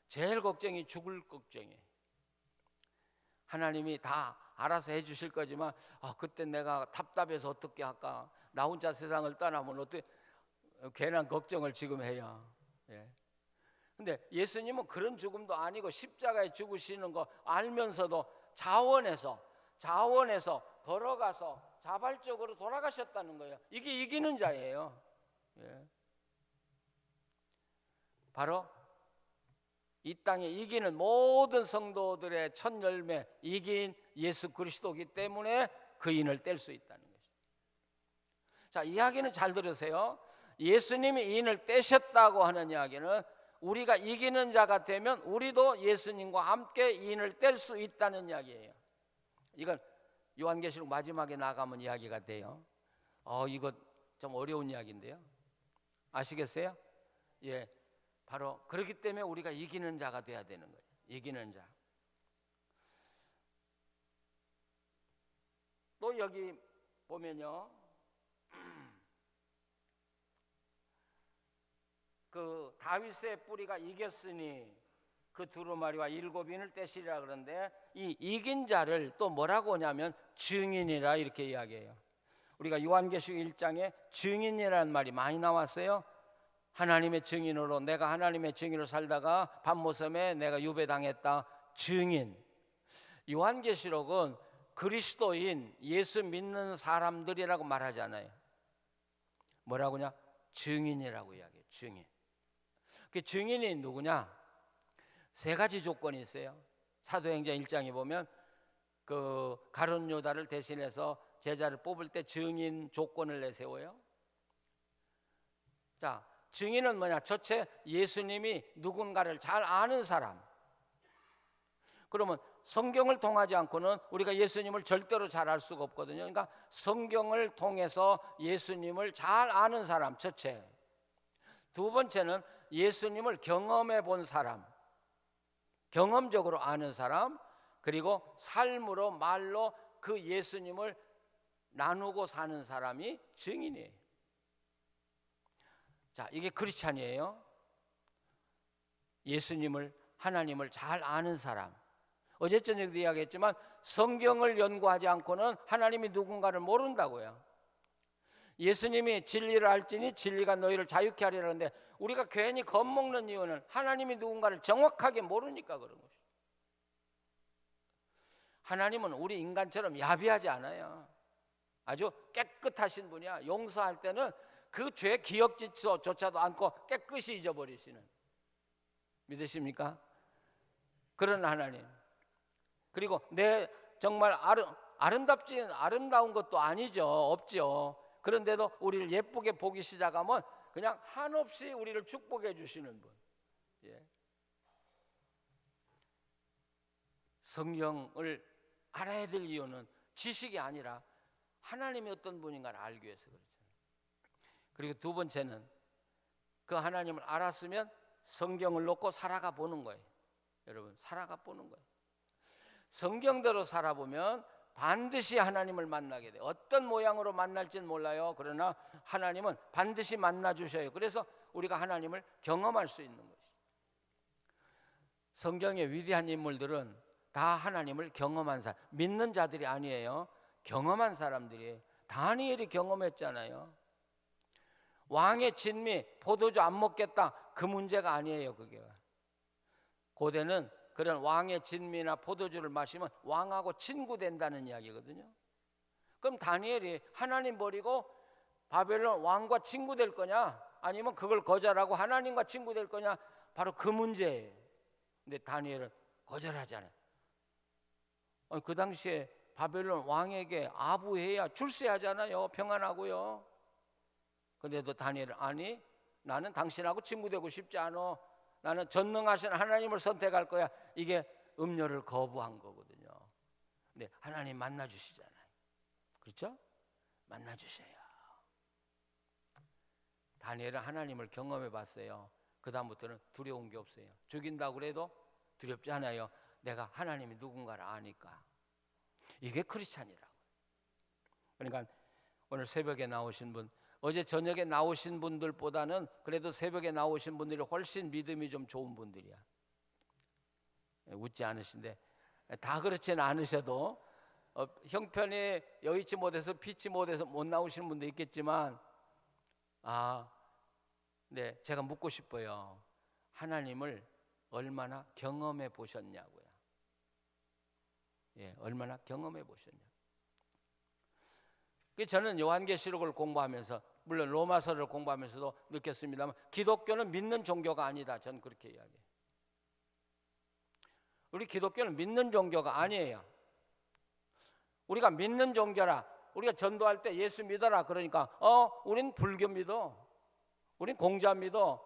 제일 걱정이 죽을 걱정이에요. 하나님이 다 알아서 해주실 거지만 그때 내가 답답해서 어떻게 할까? 나 혼자 세상을 떠나면 어떻게? 괜한 걱정을 지금 해요. 근데 예수님은 그런 죽음도 아니고 십자가에 죽으시는 거 알면서도 자원해서 걸어가서 자발적으로 돌아가셨다는 거예요. 이게 이기는 자예요. 바로 이 땅에 이기는 모든 성도들의 첫 열매 이긴 예수 그리스도이기 때문에 그 인을 뗄 수 있다는 것이죠. 자, 이야기는 잘 들으세요. 예수님이 인을 떼셨다고 하는 이야기는 우리가 이기는 자가 되면 우리도 예수님과 함께 인을 뗄 수 있다는 이야기예요. 이건 요한계시록 마지막에 나가면 이야기가 돼요. 이거 좀 어려운 이야기인데요. 아시겠어요? 예, 바로 그렇기 때문에 우리가 이기는 자가 돼야 되는 거예요. 이기는 자. 또 여기 보면요, 그 다윗의 뿌리가 이겼으니 그 두루마리와 7인을 떼시리라. 그런데 이 이긴 자를 또 뭐라고 하냐면 증인이라 이렇게 이야기해요. 우리가 요한계시록 1장에 증인이라는 말이 많이 나왔어요. 하나님의 증인으로, 내가 하나님의 증인으로 살다가 밤모섬에 내가 유배당했다. 증인. 요한계시록은 그리스도인, 예수 믿는 사람들이라고 말하잖아요. 뭐라고 하냐? 증인이라고 이야기해요. 증인. 그 증인이 누구냐? 세 가지 조건이 있어요. 사도행전 1장에 보면 그 가룟 유다를 대신해서 제자를 뽑을 때 증인 조건을 내세워요. 자, 증인은 뭐냐? 첫째, 예수님이 누군가를 잘 아는 사람. 그러면 성경을 통하지 않고는 우리가 예수님을 절대로 잘 알 수가 없거든요. 그러니까 성경을 통해서 예수님을 잘 아는 사람, 첫째. 두 번째는 예수님을 경험해 본 사람, 경험적으로 아는 사람. 그리고 삶으로, 말로 그 예수님을 나누고 사는 사람이 증인이에요. 자, 이게 크리스찬이에요. 예수님을, 하나님을 잘 아는 사람. 어제 저녁에도 이야기했지만 성경을 연구하지 않고는 하나님이 누군가를 모른다고요. 예수님이 진리를 알지니 진리가 너희를 자유케 하리라는데 우리가 괜히 겁먹는 이유는 하나님이 누군가를 정확하게 모르니까 그런 것이죠. 하나님은 우리 인간처럼 야비하지 않아요. 아주 깨끗하신 분이야. 용서할 때는 그 죄 기억조차도 않고 깨끗이 잊어버리시는, 믿으십니까? 그런 하나님. 그리고 내 정말 아름다운 것도 아니죠. 없죠. 그런데도 우리를 예쁘게 보기 시작하면 그냥 한없이 우리를 축복해 주시는 분. 성경을 알아야 될 이유는 지식이 아니라 하나님이 어떤 분인가를 알기 위해서 그렇잖아요. 그리고 두 번째는 그 하나님을 알았으면 성경을 놓고 살아가 보는 거예요. 여러분, 살아가 보는 거예요. 성경대로 살아보면 반드시 하나님을 만나게 돼요. 어떤 모양으로 만날지는 몰라요. 그러나 하나님은 반드시 만나 주셔요. 그래서 우리가 하나님을 경험할 수 있는 것이죠. 성경의 위대한 인물들은 다 하나님을 경험한 사람, 믿는 자들이 아니에요. 경험한 사람들이에요. 다니엘이 경험했잖아요. 왕의 진미, 포도주 안 먹겠다, 그 문제가 아니에요. 그게 고대는 그런 왕의 진미나 포도주를 마시면 왕하고 친구 된다는 이야기거든요. 그럼 다니엘이 하나님 버리고 바벨론 왕과 친구 될 거냐, 아니면 그걸 거절하고 하나님과 친구 될 거냐, 바로 그 문제예요. 근데 다니엘은 거절하잖아요. 그 당시에 바벨론 왕에게 아부해야 출세하잖아요. 평안하고요. 근데도 다니엘은 아니, 나는 당신하고 친구 되고 싶지 않아. 나는 전능하신 하나님을 선택할 거야. 이게 음료를 거부한 거거든요. 근데 하나님 만나 주시잖아요. 그렇죠? 만나 주셔요. 다니엘은 하나님을 경험해 봤어요. 그 다음부터는 두려운 게 없어요. 죽인다고 그래도 두렵지 않아요. 내가 하나님이 누군가를 아니까. 이게 크리스찬이라고. 그러니까 오늘 새벽에 나오신 분, 어제 저녁에 나오신 분들보다는 그래도 새벽에 나오신 분들이 훨씬 믿음이 좀 좋은 분들이야. 웃지 않으신데, 다 그렇지는 않으셔도 형편이 여의치 못해서 피치 못해서 못 나오시는 분도 있겠지만, 네, 제가 묻고 싶어요. 하나님을 얼마나 경험해 보셨냐고요. 예, 얼마나 경험해 보셨냐. 저는 요한계시록을 공부하면서, 물론 로마서를 공부하면서도 느꼈습니다만, 기독교는 믿는 종교가 아니다. 저는 그렇게 이야기해요. 우리 기독교는 믿는 종교가 아니에요. 우리가 믿는 종교라, 우리가 전도할 때 예수 믿어라 그러니까 우린 불교 믿어, 우린 공자 믿어,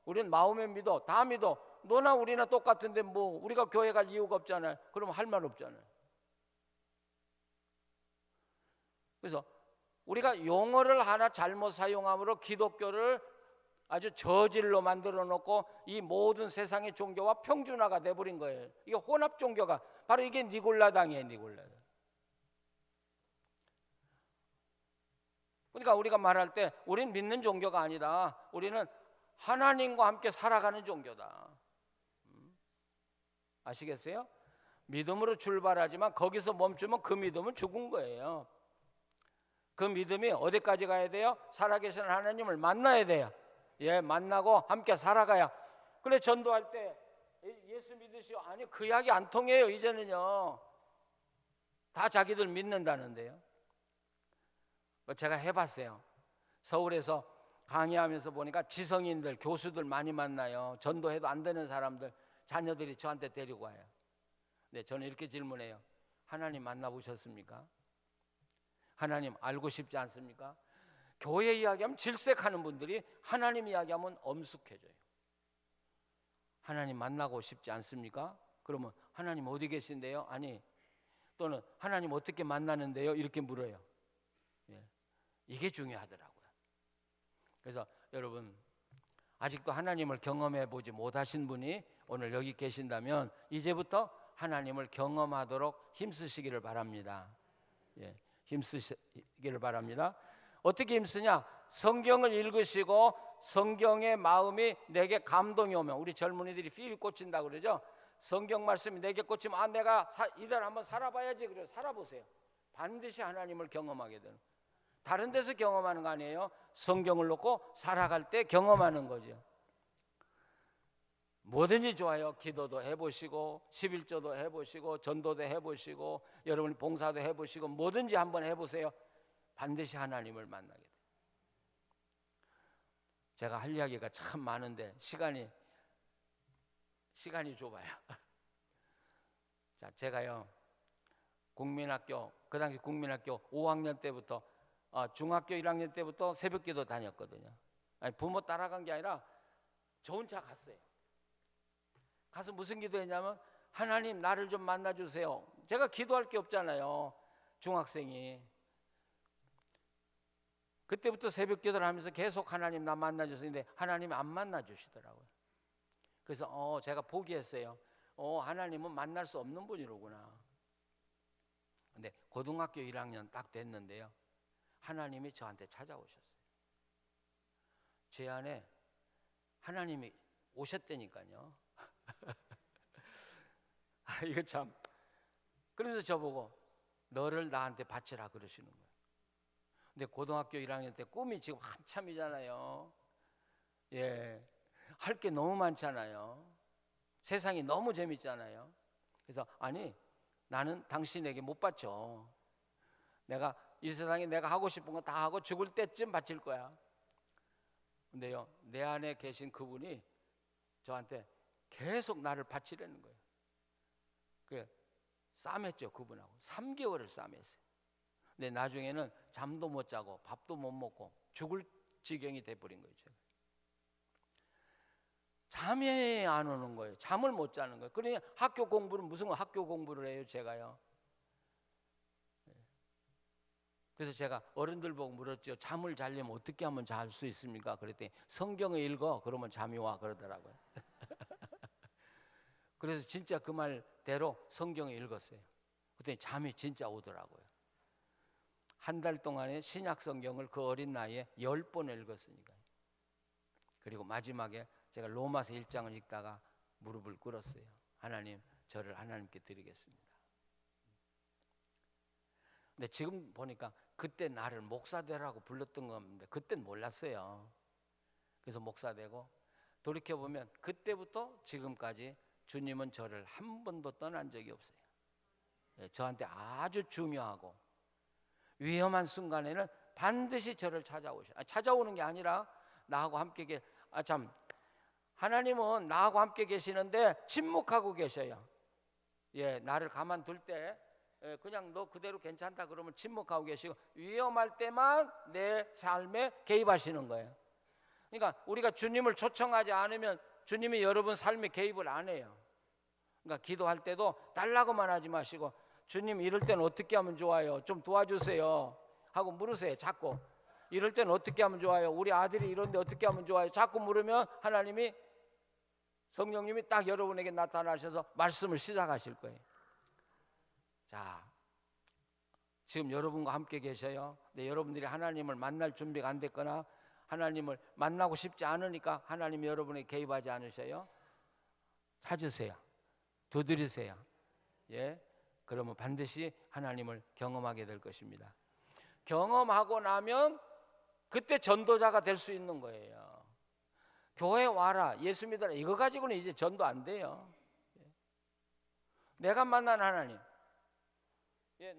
우린 마음에 믿어, 다 믿어. 너나 우리나 똑같은데 뭐 우리가 교회 갈 이유가 없잖아요. 그러면 할 말 없잖아요. 그래서 우리가 용어를 하나 잘못 사용함으로 기독교를 아주 저질로 만들어 놓고 이 모든 세상의 종교와 평준화가 돼버린 거예요. 이게 혼합 종교가 바로 이게 니골라당이에요. 니골라당. 그러니까 우리가 말할 때 우리는 믿는 종교가 아니다. 우리는 하나님과 함께 살아가는 종교다. 아시겠어요? 믿음으로 출발하지만 거기서 멈추면 그 믿음은 죽은 거예요. 그 믿음이 어디까지 가야 돼요? 살아계신 하나님을 만나야 돼요. 예, 만나고 함께 살아가야. 그래, 전도할 때 예수 믿으시오. 아니, 그 이야기 안 통해요. 이제는요. 다 자기들 믿는다는데요. 제가 해봤어요. 서울에서 강의하면서 보니까 지성인들, 교수들 많이 만나요. 전도해도 안 되는 사람들, 자녀들이 저한테 데리고 와요. 네, 저는 이렇게 질문해요. 하나님 만나보셨습니까? 하나님 알고 싶지 않습니까? 교회 이야기하면 질색하는 분들이 하나님 이야기하면 엄숙해져요. 하나님 만나고 싶지 않습니까? 그러면 하나님 어디 계신데요? 아니, 또는 하나님 어떻게 만나는데요? 이렇게 물어요. 예, 이게 중요하더라고요. 그래서 여러분, 아직도 하나님을 경험해 보지 못하신 분이 오늘 여기 계신다면 이제부터 하나님을 경험하도록 힘쓰시기를 바랍니다. 예, 힘쓰시기를 바랍니다. 어떻게 힘쓰냐? 성경을 읽으시고 성경의 마음이 내게 감동이 오면, 우리 젊은이들이 필이 꽂힌다 그러죠. 성경 말씀이 내게 꽂히면 내가 이대로 한번 살아봐야지. 그래요. 살아보세요. 반드시 하나님을 경험하게 되는. 다른 데서 경험하는 거 아니에요. 성경을 놓고 살아갈 때 경험하는 거죠. 뭐든지 좋아요. 기도도 해보시고 11조도 해보시고 전도도 해보시고 여러분이 봉사도 해보시고 뭐든지 한번 해보세요. 반드시 하나님을 만나게 돼요. 제가 할 이야기가 참 많은데 시간이 좁아요. 자, 제가요 국민학교, 그 당시 국민학교 5학년 때부터 중학교 1학년 때부터 새벽기도 다녔거든요. 아니, 부모 따라간 게 아니라 저 혼자 갔어요. 가서 무슨 기도했냐면, 하나님 나를 좀 만나주세요. 제가 기도할 게 없잖아요, 중학생이. 그때부터 새벽 기도를 하면서 계속 하나님 나 만나주세요. 근데 하나님이 안 만나주시더라고요. 그래서 제가 포기했어요. 하나님은 만날 수 없는 분이로구나. 근데 고등학교 1학년 딱 됐는데요, 하나님이 저한테 찾아오셨어요. 제 안에 하나님이 오셨다니까요. 이거 참. 그래서 저보고 너를 나한테 바치라 그러시는 거예요. 근데 고등학교 1학년 때 꿈이 지금 한참이잖아요. 예, 할 게 너무 많잖아요. 세상이 너무 재밌잖아요. 그래서 아니 나는 당신에게 못 바쳐. 내가 이 세상에 내가 하고 싶은 거 다 하고 죽을 때쯤 바칠 거야. 근데요, 내 안에 계신 그분이 저한테 계속 나를 바치려는 거예요. 그 싸맸죠, 그분하고. 3개월을 싸맸어요. 근데 나중에는 잠도 못 자고 밥도 못 먹고 죽을 지경이 돼버린 거예요. 제가. 잠이 안 오는 거예요. 잠을 못 자는 거예요. 그러니 학교 공부를 무슨 학교 공부를 해요, 제가요. 그래서 제가 어른들 보고 물었죠. 잠을 자려면 어떻게 하면 잘 수 있습니까? 그랬더니 성경을 읽어. 그러면 잠이 와 그러더라고요. 그래서 진짜 그 말대로 성경을 읽었어요. 그랬더니 잠이 진짜 오더라고요. 한 달 동안에 신약 성경을 그 어린 나이에 10번을 읽었으니까요. 그리고 마지막에 제가 로마서 1장을 읽다가 무릎을 꿇었어요. 하나님, 저를 하나님께 드리겠습니다. 근데 지금 보니까 그때 나를 목사 되라고 불렀던 건데 그땐 몰랐어요. 그래서 목사 되고 돌이켜보면 그때부터 지금까지 주님은 저를 한 번도 떠난 적이 없어요. 저한테 아주 중요하고 위험한 순간에는 반드시 저를 찾아오셔요. 찾아오는 게 아니라 나하고 함께 하나님은 나하고 함께 계시는데 침묵하고 계셔요. 나를 가만둘 때 그냥 너 그대로 괜찮다 그러면 침묵하고 계시고 위험할 때만 내 삶에 개입하시는 거예요. 그러니까 우리가 주님을 초청하지 않으면 주님이 여러분 삶에 개입을 안 해요. 그러니까 기도할 때도 달라고만 하지 마시고 주님 이럴 때는 어떻게 하면 좋아요? 좀 도와주세요 하고 물으세요. 자꾸 이럴 때는 어떻게 하면 좋아요? 우리 아들이 이런데 어떻게 하면 좋아요? 자꾸 물으면 하나님이 성령님이 딱 여러분에게 나타나셔서 말씀을 시작하실 거예요. 자, 지금 여러분과 함께 계셔요. 근데 여러분들이 하나님을 만날 준비가 안 됐거나 하나님을 만나고 싶지 않으니까 하나님이 여러분에게 개입하지 않으셔요. 찾으세요. 두드리세요. 그러면 반드시 하나님을 경험하게 될 것입니다. 경험하고 나면 그때 전도자가 될 수 있는 거예요. 교회 와라, 예수 믿어라 이거 가지고는 이제 전도 안 돼요. 내가 만난 하나님.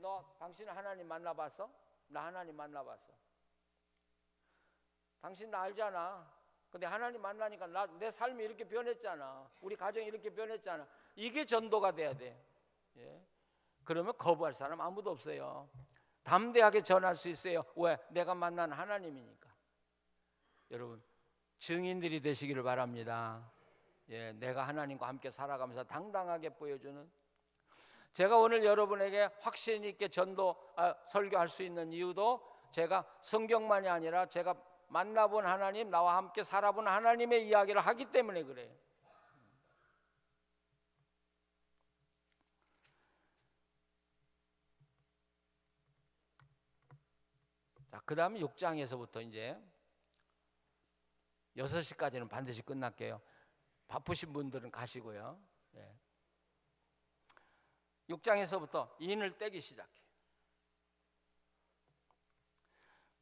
너 당신은 하나님 만나봤어? 나 하나님 만나봤어. 당신 나 알잖아. 근데 하나님 만나니까 내 삶이 이렇게 변했잖아. 우리 가정이 이렇게 변했잖아. 이게 전도가 돼야 돼. 그러면 거부할 사람 아무도 없어요. 담대하게 전할 수 있어요. 왜? 내가 만난 하나님이니까. 여러분 증인들이 되시기를 바랍니다. 내가 하나님과 함께 살아가면서 당당하게 보여주는. 제가 오늘 여러분에게 확신 있게 설교할 수 있는 이유도 제가 성경만이 아니라 제가 만나본 하나님, 나와 함께 살아본 하나님의 이야기를 하기 때문에 그래요. 자, 그 다음 6장에서부터 이제 6시까지는 반드시 끝날게요. 바쁘신 분들은 가시고요. 6장에서부터 인을 떼기 시작해요.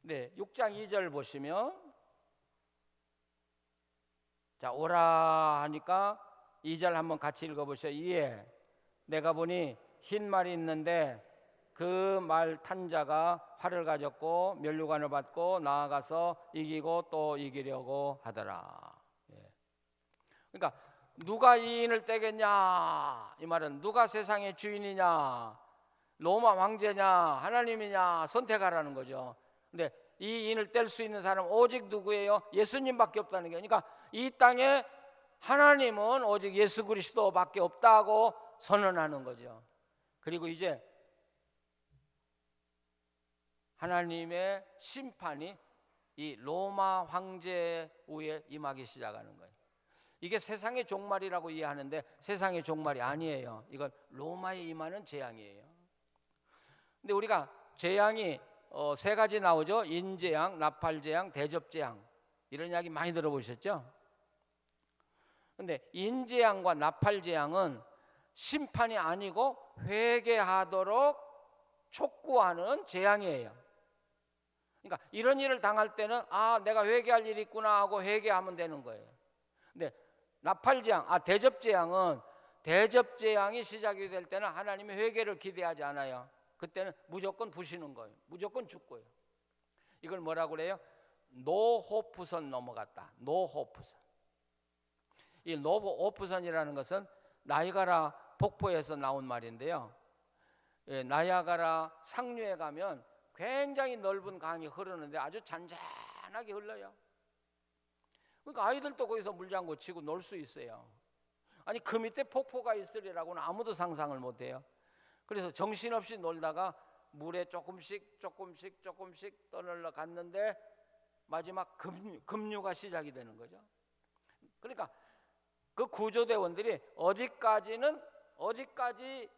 6장 2절 보시면 자, 오라 하니까 2절 한번 같이 읽어보세요. 이에 내가 보니 흰 말이 있는데 그 말 탄 자가 활을 가졌고 면류관을 받고 나아가서 이기고 또 이기려고 하더라. 그러니까 누가 이 인을 떼겠냐? 이 말은 누가 세상의 주인이냐? 로마 황제냐? 하나님이냐? 선택하라는 거죠. 근데 이 인을 뗄 수 있는 사람은 오직 누구예요? 예수님밖에 없다는 게. 그러니까 이 땅에 하나님은 오직 예수 그리스도밖에 없다고 선언하는 거죠. 그리고 이제 하나님의 심판이 이 로마 황제 위에 임하기 시작하는 거예요. 이게 세상의 종말이라고 이해하는데 세상의 종말이 아니에요. 이건 로마에 임하는 재앙이에요. 근데 우리가 재앙이 3가지 나오죠. 인재앙, 나팔재앙, 대접재앙. 이런 이야기 많이 들어보셨죠? 근데 인재앙과 나팔재앙은 심판이 아니고 회개하도록 촉구하는 재앙이에요. 그러니까 이런 일을 당할 때는 내가 회개할 일이 있구나 하고 회개하면 되는 거예요. 근데 나팔재앙, 대접재앙은 대접재앙이 시작이 될 때는 하나님의 회개를 기대하지 않아요. 그때는 무조건 부시는 거예요. 무조건 죽고요. 이걸 뭐라고 그래요? 노호프선 넘어갔다. 노호프선. 이 노호프선이라는 것은 나이가라 폭포에서 나온 말인데요. 나이아가라 상류에 가면 굉장히 넓은 강이 흐르는데 아주 잔잔하게 흘러요. 그러니까 아이들도 거기서 물장구 치고 놀 수 있어요. 아니 그 밑에 폭포가 있으리라고는 아무도 상상을 못해요. 그래서 정신없이 놀다가 물에 조금씩 떠늘러 갔는데 마지막 급류가 시작이 되는 거죠. 그러니까 그 구조대원들이 어디까지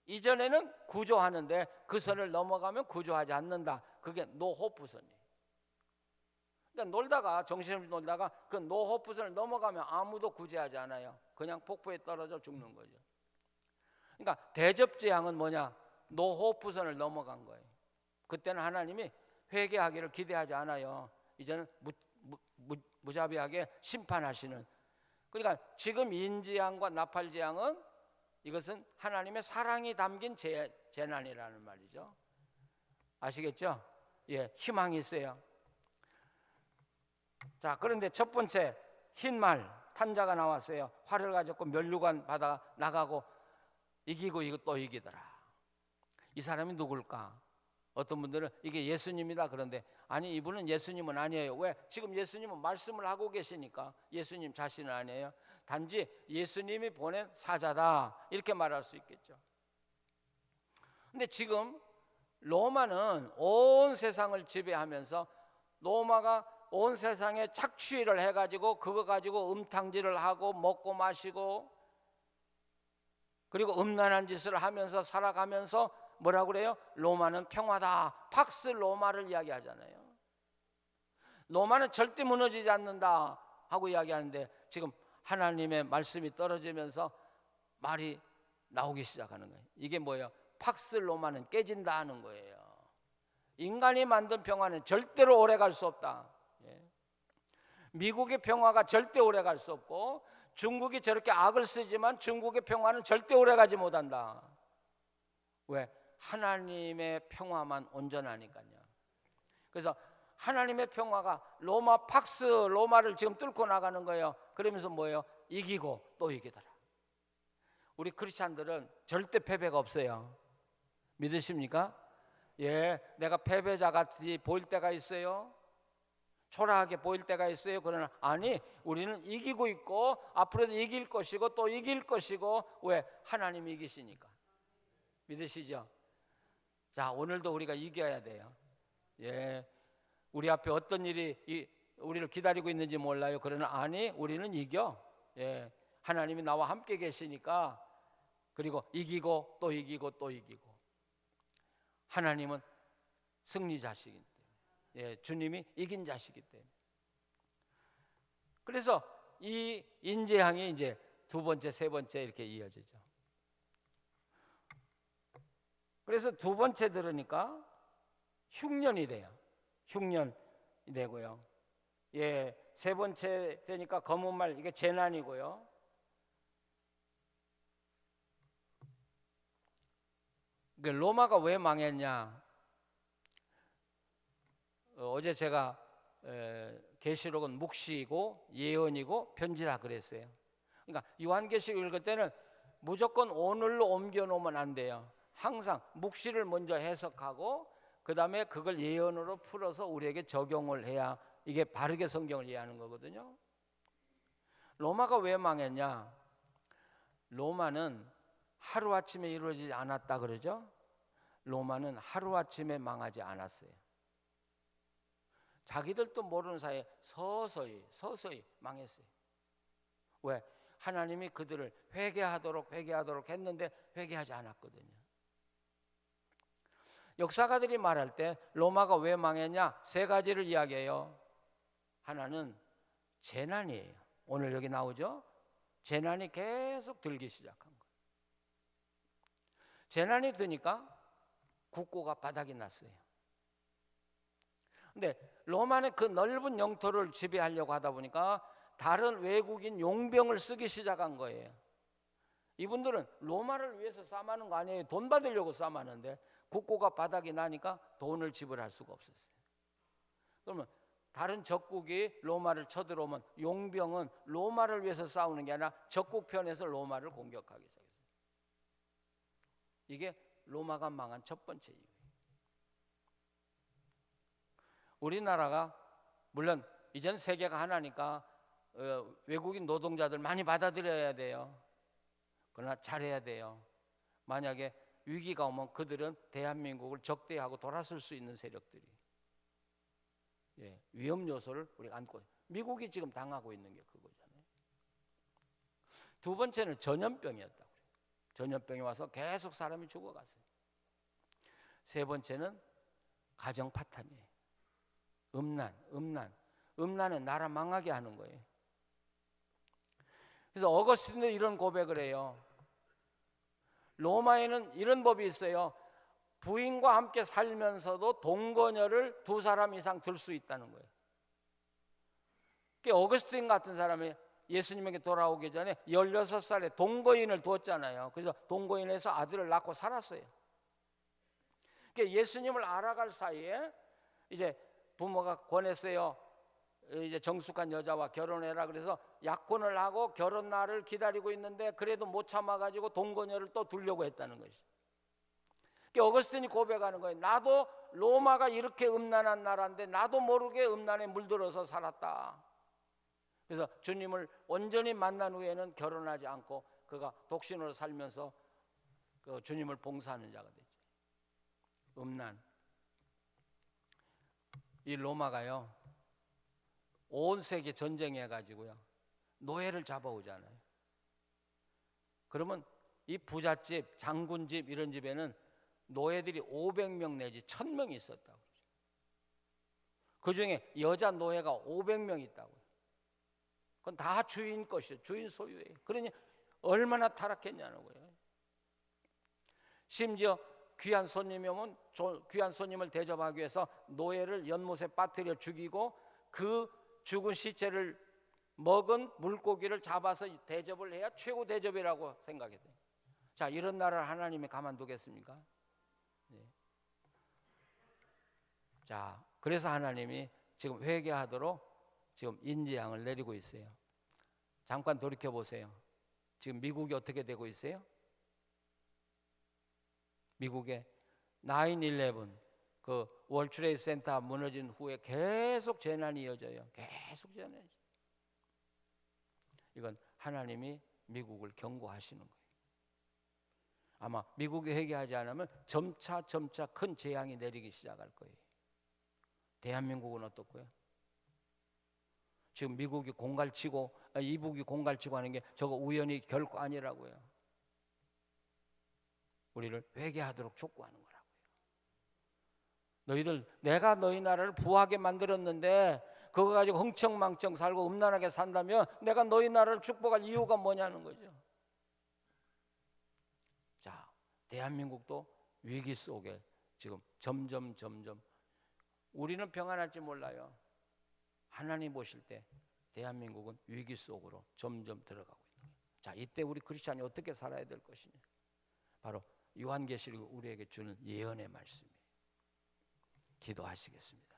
이전에는 구조하는데 그 선을 넘어가면 구조하지 않는다. 그게 노호프선이에요. 그러니까 놀다가 정신없이 놀다가 그 노호프선을 넘어가면 아무도 구제하지 않아요. 그냥 폭포에 떨어져 죽는 거죠. 그러니까 대접재앙은 뭐냐? 노호프선을 넘어간 거예요. 그때는 하나님이 회개하기를 기대하지 않아요. 이제는 무자비하게 심판하시는. 그러니까 지금 인재앙과 나팔재앙은 이것은 하나님의 사랑이 담긴 재난이라는 말이죠. 아시겠죠? 예, 희망이 있어요. 자, 그런데 첫 번째 흰말 탄자가 나왔어요. 활을 가졌고 면류관 받아 나가고 이기고 이거 또 이기더라. 이 사람이 누굴까? 어떤 분들은 이게 예수님이다 그런데 아니 이분은 예수님은 아니에요. 왜? 지금 예수님은 말씀을 하고 계시니까 예수님 자신은 아니에요. 단지 예수님이 보낸 사자다 이렇게 말할 수 있겠죠. 근데 지금 로마는 온 세상을 지배하면서 로마가 온 세상에 착취를 해가지고 그거 가지고 음탕질을 하고 먹고 마시고 그리고 음란한 짓을 하면서 살아가면서 뭐라고 그래요? 로마는 평화다. 팍스 로마를 이야기하잖아요. 로마는 절대 무너지지 않는다 하고 이야기하는데 지금 하나님의 말씀이 떨어지면서 말이 나오기 시작하는 거예요. 이게 뭐예요? 팍스 로마는 깨진다 하는 거예요. 인간이 만든 평화는 절대로 오래 갈 수 없다. 미국의 평화가 절대 오래 갈 수 없고 중국이 저렇게 악을 쓰지만 중국의 평화는 절대 오래 가지 못한다. 왜? 하나님의 평화만 온전하니까요. 그래서 하나님의 평화가 로마 팍스 로마를 지금 뚫고 나가는 거예요. 그러면서 뭐예요? 이기고 또 이기더라. 우리 크리스찬들은 절대 패배가 없어요. 믿으십니까? 예, 내가 패배자 같이 보일 때가 있어요. 초라하게 보일 때가 있어요. 그러나 아니, 우리는 이기고 있고 앞으로도 이길 것이고 또 이길 것이고. 왜? 하나님이 이기시니까. 믿으시죠? 자, 오늘도 우리가 이겨야 돼요. 예, 우리 앞에 어떤 일이 우리를 기다리고 있는지 몰라요. 그러나 아니, 우리는 이겨. 예, 하나님이 나와 함께 계시니까. 그리고 이기고 또 이기고 또 이기고. 하나님은 승리자시기 때문에. 예, 주님이 이긴 자시기 때문에. 그래서 이 인재항이 이제 두 번째, 세 번째 이렇게 이어지죠. 그래서 두 번째 들으니까 흉년이 돼요. 흉년이 되고요. 예, 세 번째 되니까 검은 말, 이게 재난이고요. 로마가 왜 망했냐? 어제 제가 계시록은 묵시이고 예언이고 편지다 그랬어요. 그러니까 요한계시록 읽을 때는 무조건 오늘로 옮겨 놓으면 안 돼요. 항상 묵시를 먼저 해석하고 그 다음에 그걸 예언으로 풀어서 우리에게 적용을 해야 이게 바르게 성경을 이해하는 거거든요. 로마가 왜 망했냐? 로마는 하루아침에 이루어지지 않았다 그러죠. 로마는 하루아침에 망하지 않았어요. 자기들도 모르는 사이에 서서히 망했어요. 왜? 하나님이 그들을 회개하도록 했는데 회개하지 않았거든요. 역사가들이 말할 때 로마가 왜 망했냐? 세 가지를 이야기해요. 하나는 재난이에요. 오늘 여기 나오죠? 재난이 계속 들기 시작한 거예요. 재난이 드니까 국고가 바닥이 났어요. 근데 로마는 그 넓은 영토를 지배하려고 하다 보니까 다른 외국인 용병을 쓰기 시작한 거예요. 이분들은 로마를 위해서 싸움하는 거 아니에요. 돈 받으려고 싸움하는데 국고가 바닥이 나니까 돈을 지불할 수가 없었어요. 그러면 다른 적국이 로마를 쳐들어오면 용병은 로마를 위해서 싸우는 게 아니라 적국 편에서 로마를 공격하기 시작했어요. 이게 로마가 망한 첫 번째 이유예요. 우리나라가 물론 이젠 세계가 하나니까 외국인 노동자들 많이 받아들여야 돼요. 그러나 잘해야 돼요. 만약에 위기가 오면 그들은 대한민국을 적대하고 돌아설 수 있는 세력들이 위험 요소를 우리가 안고, 미국이 지금 당하고 있는 게 그거잖아요. 두 번째는 전염병이었다고. 전염병이 와서 계속 사람이 죽어갔어요. 세 번째는 가정 파탄이에요. 음란은 나라 망하게 하는 거예요. 그래서 어거스틴도 이런 고백을 해요. 로마에는 이런 법이 있어요. 부인과 함께 살면서도 동거녀를 2사람 이상 둘 수 있다는 거예요. 어거스틴 같은 사람이 예수님에게 돌아오기 전에 16살에 동거인을 두었잖아요. 그래서 동거인에서 아들을 낳고 살았어요. 예수님을 알아갈 사이에 이제 부모가 권했어요. 이제 정숙한 여자와 결혼해라. 그래서 약혼을 하고 결혼 날을 기다리고 있는데 그래도 못 참아가지고 동거녀를 또 두려고 했다는 것이. 어거스틴이 고백하는 거예요. 나도 로마가 이렇게 음란한 나라인데 나도 모르게 음란에 물들어서 살았다. 그래서 주님을 온전히 만난 후에는 결혼하지 않고 그가 독신으로 살면서 그 주님을 봉사하는 자가 됐죠. 음란. 이 로마가요, 온 세계 전쟁해가지고요 노예를 잡아오잖아요. 그러면 이 부잣집, 장군집 이런 집에는 노예들이 500명 내지 1000명이 있었다고. 그 중에 여자 노예가 500명 있다고요. 그건 다 주인 것이에요. 주인 소유예요. 그러니 얼마나 타락했냐는 거예요. 심지어 귀한 손님이 오면 귀한 손님을 대접하기 위해서 노예를 연못에 빠뜨려 죽이고 그 죽은 시체를 먹은 물고기를 잡아서 대접을 해야 최고 대접이라고 생각해요. 자, 이런 나라를 하나님이 가만두겠습니까? 네. 자, 그래서 하나님이 지금 회개하도록 지금 인재앙을 내리고 있어요. 잠깐 돌이켜 보세요. 지금 미국이 어떻게 되고 있어요? 미국에 9/11 그 월트레이드 센터 무너진 후에 계속 재난이 이어져요. 계속 재난이. 이건 하나님이 미국을 경고하시는 거예요. 아마 미국이 회개하지 않으면 점차 큰 재앙이 내리기 시작할 거예요. 대한민국은 어떻고요? 지금 미국이 공갈치고 이북이 공갈치고 하는 게 저거 우연이 결코 아니라고요. 우리를 회개하도록 촉구하는 거라고요. 너희들 내가 너희 나라를 부하게 만들었는데 그거 가지고 흥청망청 살고 음란하게 산다면 내가 너희 나라를 축복할 이유가 뭐냐는 거죠. 자, 대한민국도 위기 속에 지금 점점 우리는 평안할지 몰라요. 하나님 보실 때 대한민국은 위기 속으로 점점 들어가고 있는 거예요. 자, 이때 우리 크리스찬이 어떻게 살아야 될 것이냐? 바로 요한계시록 우리에게 주는 예언의 말씀이에요. 기도하시겠습니다.